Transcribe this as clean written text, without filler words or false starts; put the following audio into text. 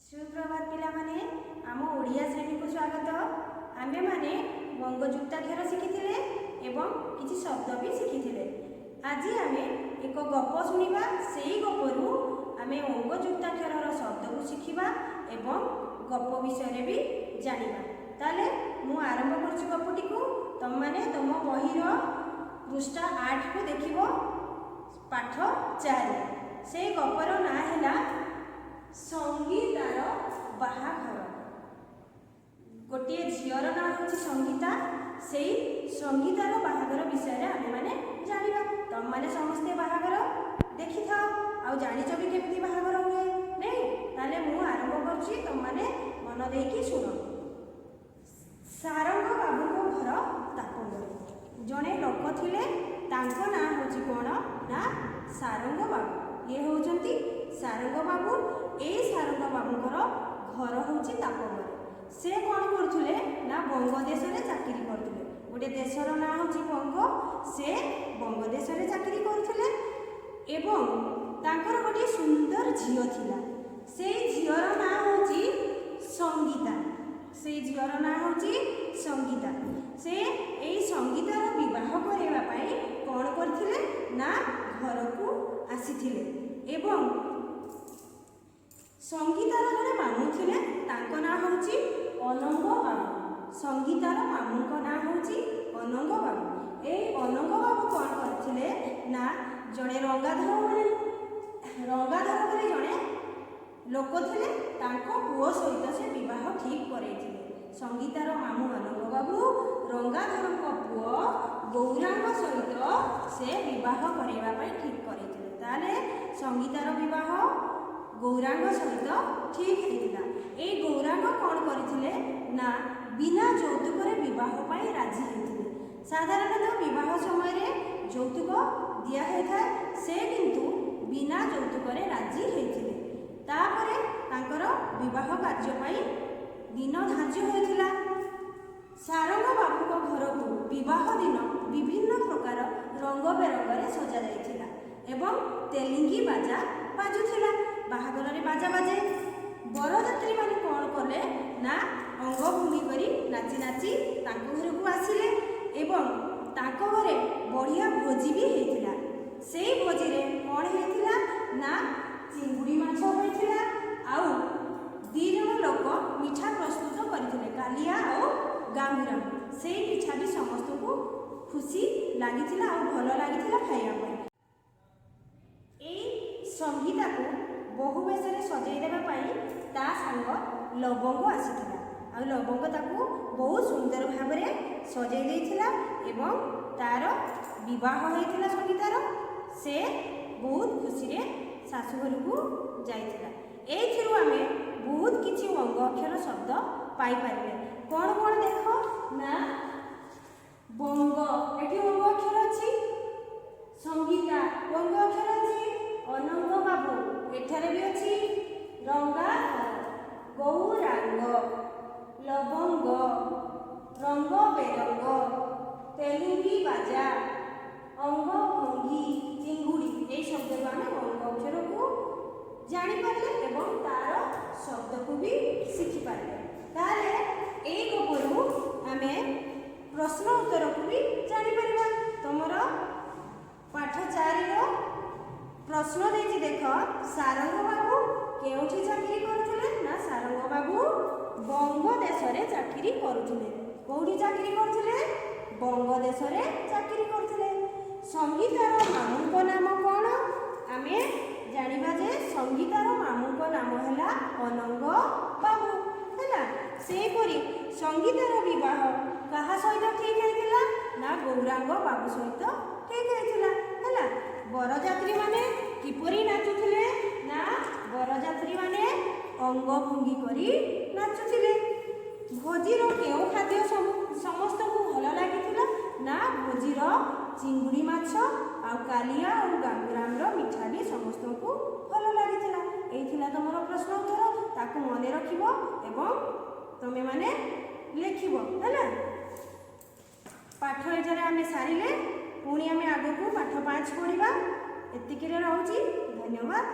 सुप्रभात पिला माने आम ओडिया श्रेणी को स्वागत। आमे माने बंग जुक्ताक्षर शिखिथिले एवं किछि शब्द भी शिखिथिले। आज आमे एक गप सुनिबा। सेही गपरु आमे अंग जुक्ताक्षर शब्द को शिखिबा एवं गप विषय रे भी जानिबा। ताले मु आरंभ करछि गपटी को। तम माने तम बहिर पृष्ठ 8 को देखिबो पाठ 4। से गपर ना हैला संगीतार बाहाघर। गोटे झीर ना हूँ संगीता। से संगीतार बाहाघर विषय आमे माने जानिबा। तम माने समस्ते बाहाघर देखि थाओ आ जानिच भी केमती बाहाघर हुए नहीं। ताले मु आरंभ करछि, तम माने मन देकी सुनो। सारंग बाबू को घर तापंदर। जने लोक थिले, तांको ना होछि कोन ना सारंग बाबू। ये होचंती सारंग बाबू। ए सारंग बाबूंकर घर होची तापंदर। से कौन करथुले ना बंग देश रे चाकरी करथुले। गोटे देशर ना होची बंग। से बंग देश रे चाकरी करथुले एवं तांकर गोटे सुंदर झियो थिला। से झियर ना होची संगीता। से झियर ना होची संगीता। से एई संगीतार विवाह करेबा पई कोन करथिले ना घर को आसीथिले एवं संगीतार जड़े मामू थे, तांको ना होची अनंग बाबू। संगीतार मामू को ना होची अनंग बाबू। ए अनंग बाबू कौन करथिले ना जड़े रंगाधर बोली जड़े लोक थे, तांको पुओ सहित से विवाह ठीक करैथिले। संगीतार मामू अनंग बाबू रंगाधर को पुओ गौरांग सहित से विवाह करैबा पई ठीक करैथिले। ताले संगीतार विवाह गौरांग सहित ठीक होता। ए गौरांग कौन करथिले ना बिना यौतुक विवाह पाई राजी होते। साधारणतः विवाह समय रे यौतुक दिया होता है, से किंतु बिना यौतुक राजी होते। तापरे तांकर विवाह कार्य पाई दिन धार्य होता। सारंग बाबू को घर को विवाह दिन विभिन्न प्रकार रंग बेरंग सजा जाइथिला एवं तेलिंगी बाजा बाजुथिला। बाहाघर रे बाजा बाजे। बरजात्री माने कौन कले ना अंग भूमि करी नाची नाची तांको घर को आसिले एवं तांको घरे बढ़िया भोजी भी हेतिला। सेई भोजी रे कौन हेतिला ना चिंगुड़ी माछ होइथिला। आउ दी जण लोक मिठा प्रस्तुत करथिले, कालिया और गांगुरा। सेई पिठा भी समस्त को खुशी लागिथिला और भलो लागिथिला खाइया पई। एई संगीता को बहु बेश सजाई देवा ता सांग लवंग आसीथिला। आ लवंग ताकू बहुत सुंदर भाव में सजाई देइथिला एवं तार विवाह होइथिला संगीतार। से बहुत खुशी रे सासु घर को जाइथिला। एथिरु आमे बहुत किछि अंग अक्षर शब्द पाई पारिबे। कोन कोन देखो ना बंग, एठी अंग अक्षर अछि। संगीता अंग अक्षर अछि। अनंग बाबू एठारे भी अछि। रंगाधर, गौरांग, लवंग, रंग बेरंग, तेलुंगी बाजा, अंग भंगी, चिंगुड़ी। ये शब्द को आम अंग अक्षर को जानी पारे एवं तार शब्द को भी शिखि पारे। ताले ए गपरु आमे प्रश्न उत्तर को भी जानी परिबा। तमरो पाठ 4 रो प्रश्न देछि देख। सारंग बाबू केउठी चाकरी करथिले ना सारंग बाबू बंग देश रे चाकरी करथिले। कोउठी चाकरी करथिले बंग देश रे चाकरी करथिले। संगीतार मामू को नाम कोन आमे जानिबा जे संगीतार मामू को नाम हैला अनंग बाबू हैला। से परी संगीतार विवाह कहा सहित ठीक हैतिला ना गौरांग बाबू सहित ठीक हैतिला हैला। बरजात्री माने किपरि नाचुथिले ना बरजात्री माने अंग भंगी करी नाचुथिले। भोजीर केउ खाद्य समस्त को भल लागिथिला ना भोजीर चिंगुड़ी माछ आ कालिया और गांगुराम रो मिठा भी समस्त को भल लागिथिला। एथिला तमरो प्रश्न उत्तर। ताकू मने रखिबो एवं तमे माने लेखिबो हैला। पाठ एठारे आमे सारिले। पुणी आमे आगो को पाठ 5 पढ़िबा। एतिकिरे रहउची। धन्यवाद।